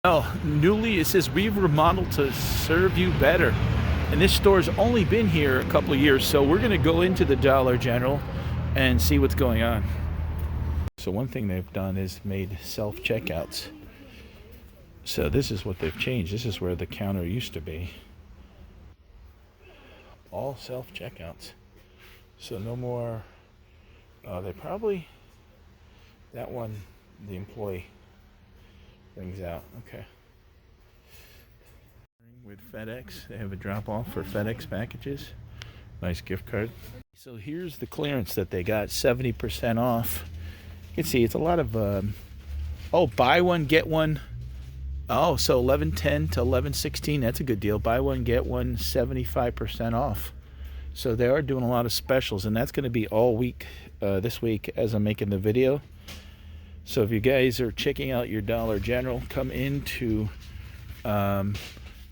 Oh, newly it says we've remodeled to serve you better. And this store's only been here a couple of years, so we're going to go into the Dollar General and see what's going on. So one thing they've done is made self-checkouts. So this is what they've changed. This is where the counter used to be. All self-checkouts. So no more, they probably, that one, the employee brings out. Okay. With FedEx, they have a drop-off for FedEx packages. Nice gift card. So here's the clearance that they got, 70% off. You can see it's a lot of, buy one, get one. Oh, so 11.10 to 11.16, that's a good deal. Buy one, get one, 75% off. So they are doing a lot of specials, and that's going to be all week, this week as I'm making the video. So if you guys are checking out your Dollar General, come into,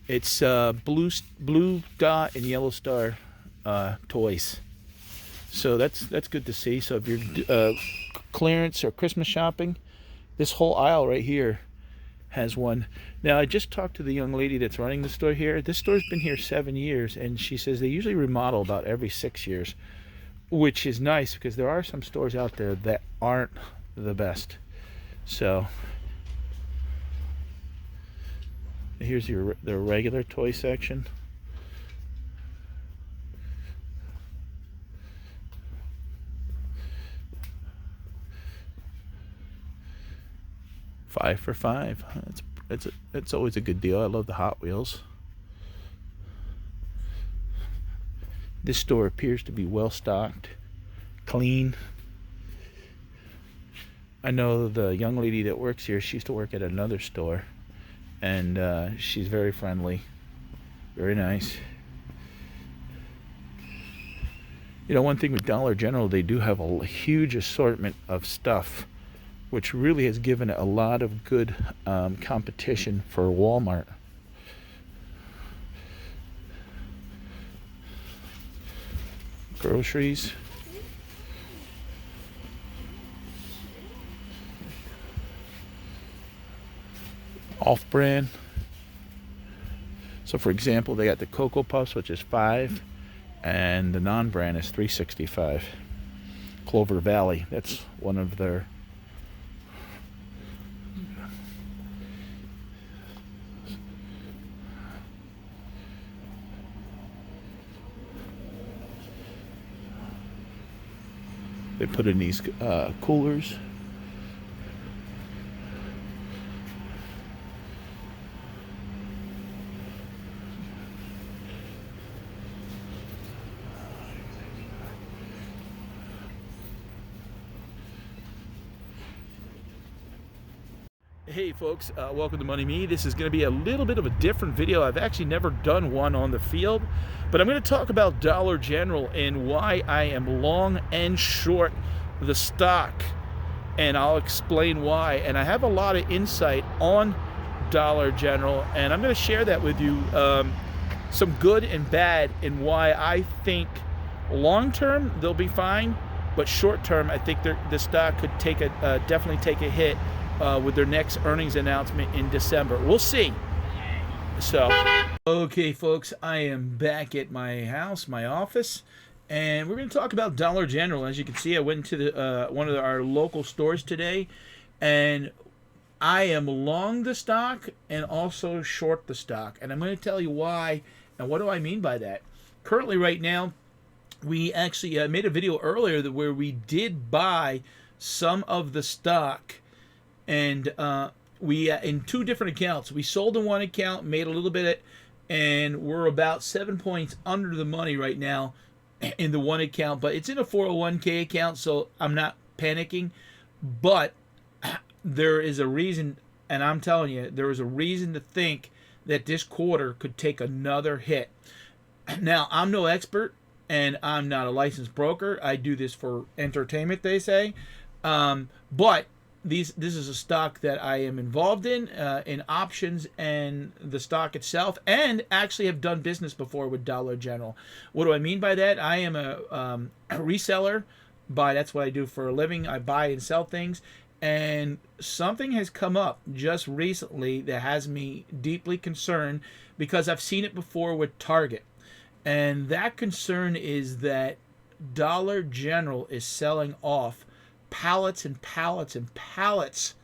it's Blue Dot and Yellow Star toys. So that's good to see. So if you're clearance or Christmas shopping, this whole aisle right here has one. Now I just talked to the young lady that's running the store here. This store's been here 7 years, and she says they usually remodel about every 6 years, which is nice because there are some stores out there that aren't the best. So here's the regular toy section. $5 for $5. It's always a good deal. I love the Hot Wheels. This store appears to be well stocked, clean. I know the young lady that works here, she used to work at another store, and she's very friendly, very nice. You know, one thing with Dollar General, they do have a huge assortment of stuff, which really has given it a lot of good competition for Walmart. Groceries. Off-brand. So for example, they got the Cocoa Puffs, which is $5, and the non-brand is $3.65. Clover Valley, that's one of their they put in these coolers. Hey folks, welcome to moneyme. This is going to be a little bit of a different video. I've actually never done one on the field, but I'm going to talk about Dollar General and why I am long and short the stock, and I'll explain why. And I have a lot of insight on Dollar General, and I'm going to share that with you, some good and bad, and why I think long term they'll be fine, but short term I think the stock could take definitely take a hit with their next earnings announcement in December. We'll see. So, okay, folks, I am back at my house, my office, and we're going to talk about Dollar General. As you can see, I went to one of our local stores today, and I am long the stock and also short the stock, and I'm going to tell you why. And what do I mean by that? Currently, right now, we actually made a video earlier where we did buy some of the stock. And we in two different accounts. We sold in one account, made a little bit, and we're about 7 points under the money right now in the one account. But it's in a 401k account, so I'm not panicking. But there is a reason, and I'm telling you, there is a reason to think that this quarter could take another hit. Now, I'm no expert, and I'm not a licensed broker. I do this for entertainment, they say. But this is a stock that I am involved in options and the stock itself, and actually have done business before with Dollar General. What do I mean by that? I am a reseller. That's what I do for a living. I buy and sell things, And something has come up just recently that has me deeply concerned because I've seen it before with Target. And that concern is that Dollar General is selling off pallets and pallets and pallets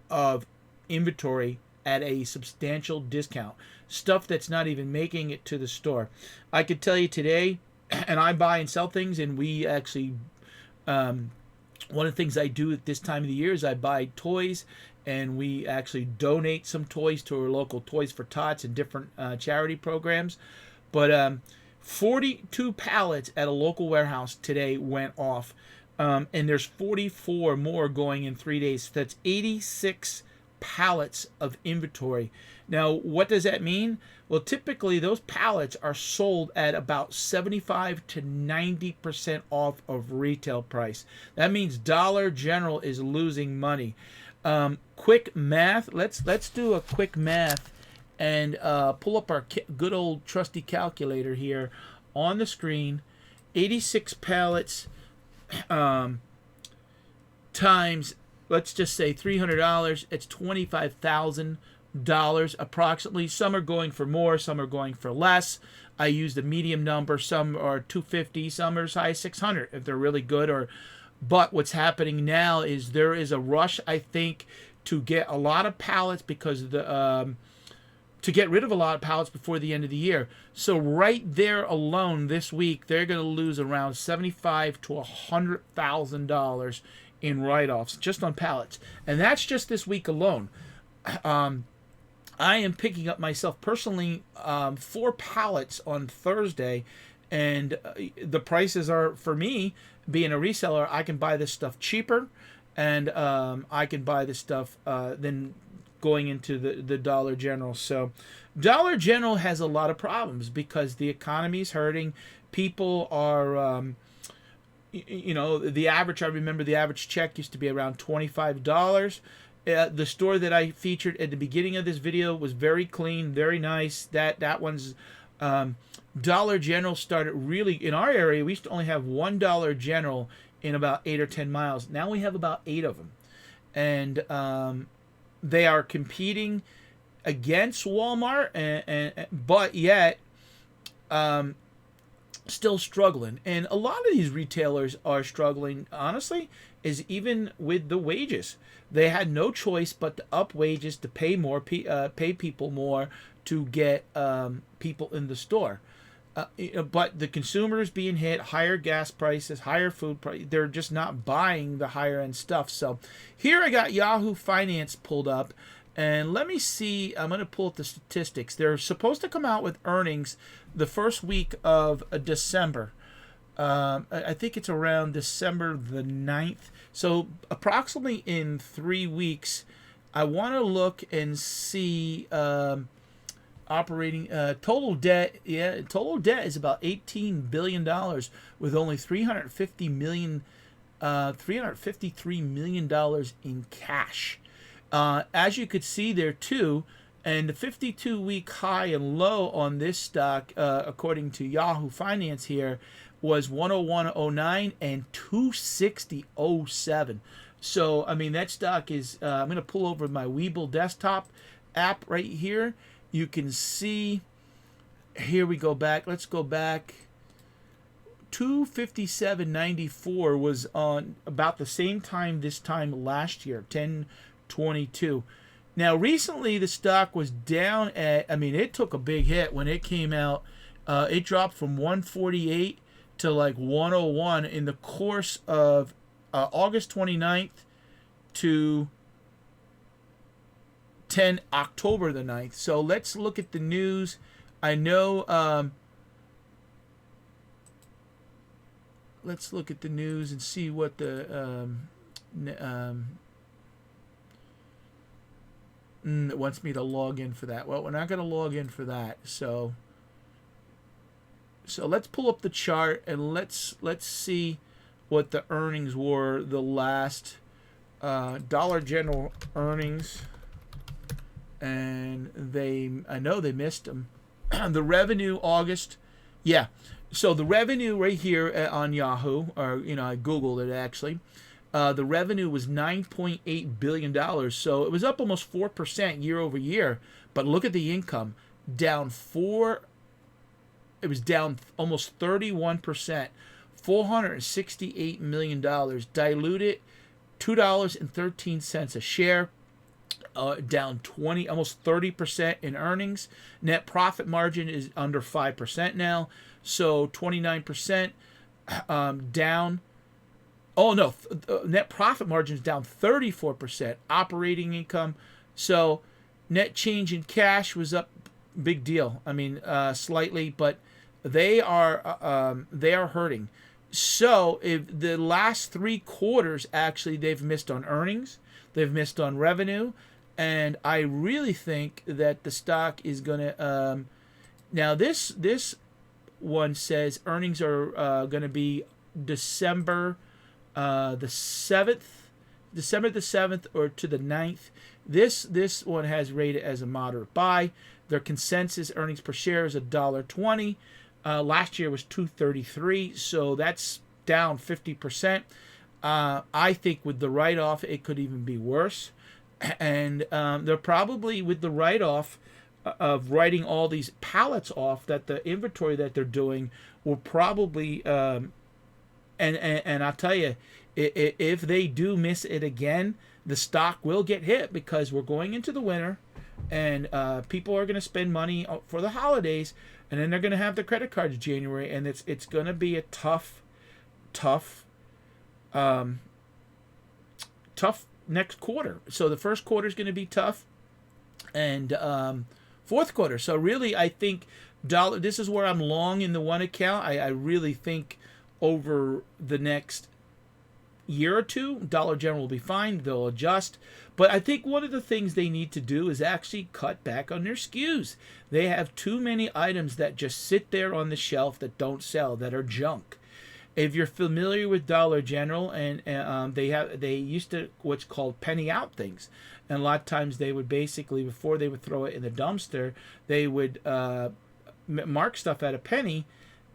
of inventory at a substantial discount. Stuff that's not even making it to the store. I could tell you today, and I buy and sell things, and we actually, one of the things I do at this time of the year is I buy toys, and we actually donate some toys to our local Toys for Tots and different charity programs. But 42 pallets at a local warehouse today went off, and there's 44 more going in 3 days. That's 86 pallets of inventory. Now, what does that mean? Well, typically those pallets are sold at about 75 to 90% off of retail price. That means Dollar General is losing money. Quick math. Let's do a quick math and pull up our good old trusty calculator here on the screen. 86 pallets times, let's just say $300. It's $25,000 approximately. Some are going for more, some are going for less. I used a medium number. Some are 250, some are as high as 600 if they're really good. But what's happening now is there is a rush, I think, to get a lot of pallets because to get rid of a lot of pallets before the end of the year. So right there alone this week, they're going to lose around $75,000 to $100,000 in write-offs just on pallets. And that's just this week alone. I am picking up myself personally 4 pallets on Thursday, and the prices are, for me, being a reseller, I can buy this stuff cheaper, and I can buy this stuff than going into the Dollar General. So Dollar General has a lot of problems because the economy is hurting. People are, the average, I remember the average check used to be around $25. The store that I featured at the beginning of this video was very clean, very nice. That one's Dollar General started really, in our area, we used to only have one Dollar General in about 8 or 10 miles. Now we have about 8 of them. And they are competing against Walmart, but yet still struggling. And a lot of these retailers are struggling, honestly, is even with the wages. They had no choice but to up wages, to pay more, pay people more to get people in the store. But the consumer is being hit, higher gas prices, higher food prices. They're just not buying the higher end stuff. So here I got Yahoo Finance pulled up, and let me see. I'm going to pull up the statistics. They're supposed to come out with earnings the first week of December. I think it's around December the 9th. So approximately in 3 weeks, I want to look and see operating total debt. Yeah, total debt is about $18 billion with only $353 million in cash. As you could see there too, and the 52-week high and low on this stock, according to Yahoo Finance here, was 101.09 and 260.07. So, I mean, that stock is, I'm going to pull over my Webull desktop app right here. You can see, here we go back. Let's go back. 257.94 was on about the same time this time last year, 10/22. Now, recently the stock was down at, I mean, it took a big hit when it came out. It dropped from 148 to like 101 in the course of August 29th to October the 9th. So let's look at the news. I know, let's look at the news and see what the, it wants me to log in for that. Well, we're not going to log in for that. So let's pull up the chart and let's see what the earnings were, the last Dollar General earnings. And I know they missed them. The revenue August, yeah. So the revenue right here on Yahoo, or I Googled it actually. The revenue was $9.8 billion, so it was up almost 4% year over year. But look at the income, down it was down almost 31%, $468 million, diluted $2.13 a share, down almost 30% in earnings. Net profit margin is under 5% now, so 29% down. Oh no, net profit margin is down 34%. Operating income, so net change in cash was up, big deal. I mean, slightly, but they are hurting. So if the last 3 quarters, actually, they've missed on earnings, they've missed on revenue, and I really think that the stock is gonna. Now this one says earnings are going to be December the 7th, or to the 9th. This one has rated as a moderate buy. Their consensus earnings per share is $1.20. Last year was $2.33, so that's down 50%. I think with the write-off, it could even be worse. And they're probably, with the write-off of writing all these pallets off, that the inventory that they're doing will probably, and I'll tell you, if they do miss it again, the stock will get hit, because we're going into the winter, and people are going to spend money for the holidays, and then they're going to have their credit cards in January, and it's going to be a tough next quarter. So the first quarter is going to be tough, and fourth quarter. So really, I think this is where I'm long in the one account. I really think over the next year or two, Dollar General will be fine. They'll adjust. But I think one of the things they need to do is actually cut back on their SKUs. They have too many items that just sit there on the shelf that don't sell, that are junk. If you're familiar with Dollar General, and they used to what's called penny out things, and a lot of times they would basically, before they would throw it in the dumpster, they would mark stuff at a penny.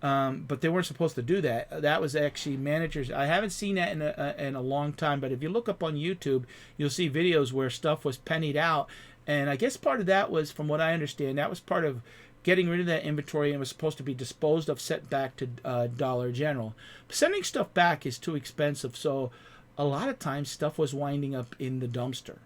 But they weren't supposed to do that. That was actually managers. I haven't seen that in a long time, but if you look up on YouTube, you'll see videos where stuff was pennied out. And I guess part of that was, from what I understand, that was part of getting rid of that inventory, and was supposed to be disposed of, sent back to Dollar General. But sending stuff back is too expensive, so a lot of times stuff was winding up in the dumpster.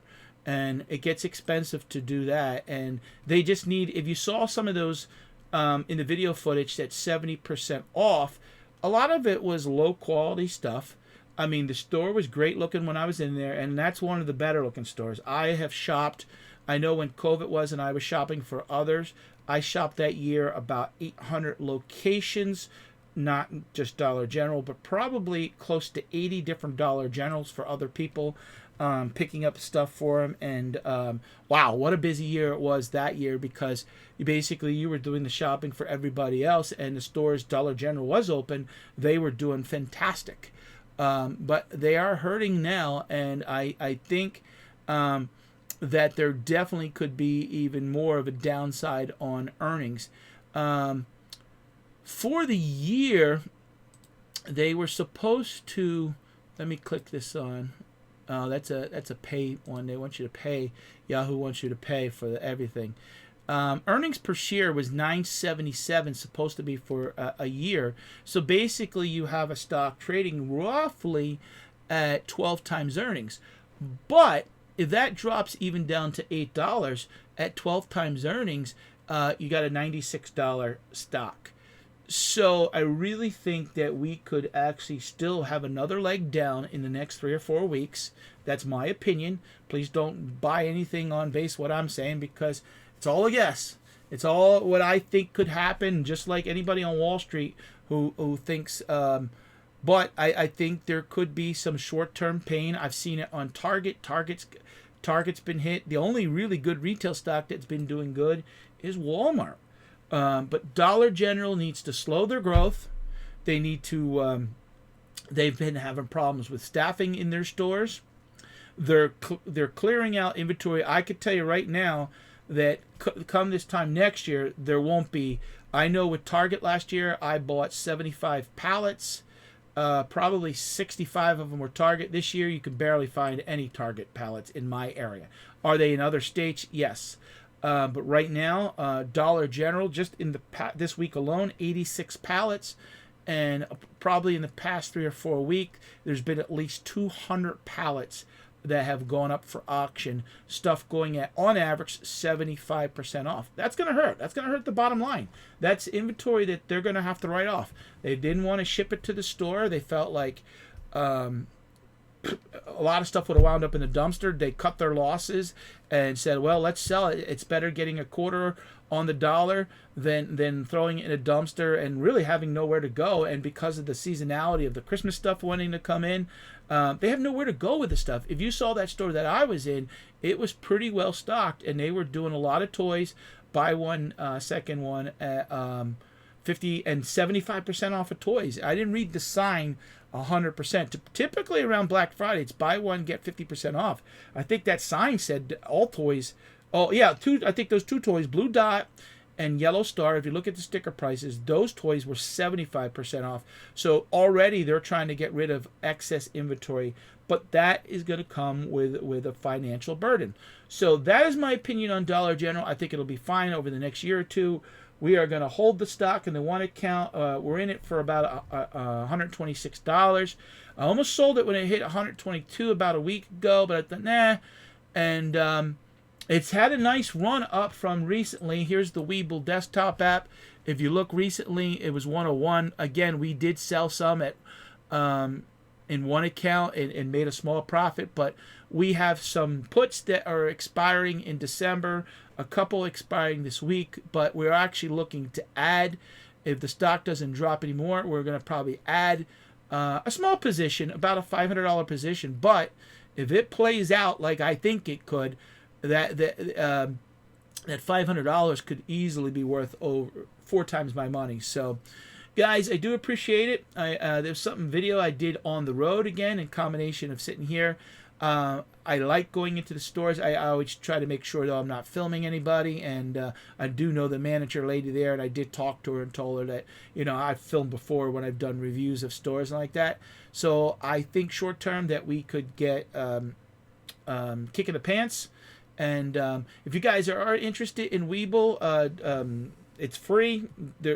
And it gets expensive to do that, and they just need, if you saw some of those in the video footage that's 70% off, a lot of it was low quality stuff. I mean, the store was great looking when I was in there, and that's one of the better looking stores. I have shopped, I know when COVID was and I was shopping for others, I shopped that year about 800 locations, not just Dollar General, but probably close to 80 different Dollar Generals for other people, picking up stuff for them. And wow, what a busy year it was that year, because you were doing the shopping for everybody else, and the stores Dollar General was open, they were doing fantastic. But they are hurting now, and I think that there definitely could be even more of a downside on earnings. For the year, they were supposed to, let me click this on. That's a pay one. They want you to pay. Yahoo wants you to pay for everything. Earnings per share was $9.77, supposed to be for a year. So basically, you have a stock trading roughly at 12 times earnings. But if that drops even down to $8 at 12 times earnings, you got a $96 stock. So I really think that we could actually still have another leg down in the next 3 or 4 weeks. That's my opinion. Please don't buy anything on base what I'm saying, because it's all a guess. It's all what I think could happen, just like anybody on Wall Street who thinks. But I think there could be some short-term pain. I've seen it on Target. Target's been hit. The only really good retail stock that's been doing good is Walmart. But Dollar General needs to slow their growth. They need to. They've been having problems with staffing in their stores. They're clearing out inventory. I could tell you right now that come this time next year, there won't be. I know with Target last year, I bought 75 pallets. Probably 65 of them were Target. This year, you can barely find any Target pallets in my area. Are they in other states? Yes. But right now, Dollar General, just in this week alone, 86 pallets. And probably in the past 3 or 4 weeks, there's been at least 200 pallets that have gone up for auction. Stuff going at, on average, 75% off. That's going to hurt. That's going to hurt the bottom line. That's inventory that they're going to have to write off. They didn't want to ship it to the store. They felt like a lot of stuff would have wound up in the dumpster. They cut their losses and said, well, let's sell it. It's better getting a quarter on the dollar than throwing it in a dumpster and really having nowhere to go. And because of the seasonality of the Christmas stuff wanting to come in, they have nowhere to go with the stuff. If you saw that store that I was in, it was pretty well stocked, and they were doing a lot of toys, buy one, second one, at 50 and 75% off of toys. I didn't read the sign 100%. Typically around Black Friday, it's buy one, get 50% off. I think that sign said all toys. Oh, yeah, I think those 2 toys, Blue Dot and Yellow Star, if you look at the sticker prices, those toys were 75% off. So already they're trying to get rid of excess inventory, but that is going to come with a financial burden. So that is my opinion on Dollar General. I think it'll be fine over the next year or two. We are going to hold the stock in the one account. We're in it for about $126. I almost sold it when it hit $122 about a week ago, but I thought, nah. And it's had a nice run up from recently. Here's the Weeble desktop app. If you look recently, it was 101. Again, we did sell some at in one account and made a small profit, but we have some puts that are expiring in December, a couple expiring this week, but we're actually looking to add, if the stock doesn't drop anymore, we're going to probably add a small position, about a $500 position. But if it plays out like I think it could, that $500 could easily be worth over 4 times my money. So guys, I do appreciate it. There's something video I did on the road again, in combination of sitting here. I like going into the stores. I always try to make sure, though, I'm not filming anybody, and I do know the manager lady there, and I did talk to her and told her that, you know, I've filmed before when I've done reviews of stores and like that. So I think short term that we could get kick in the pants. And if you guys are interested in Weeble, it's free.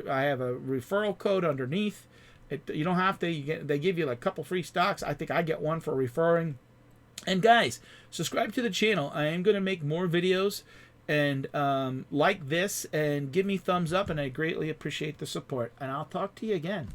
I have a referral code underneath. You don't have to. They give you like a couple free stocks. I think I get one for referring. And guys, subscribe to the channel. I am going to make more videos, and like this, and give me thumbs up, and I greatly appreciate the support. And I'll talk to you again.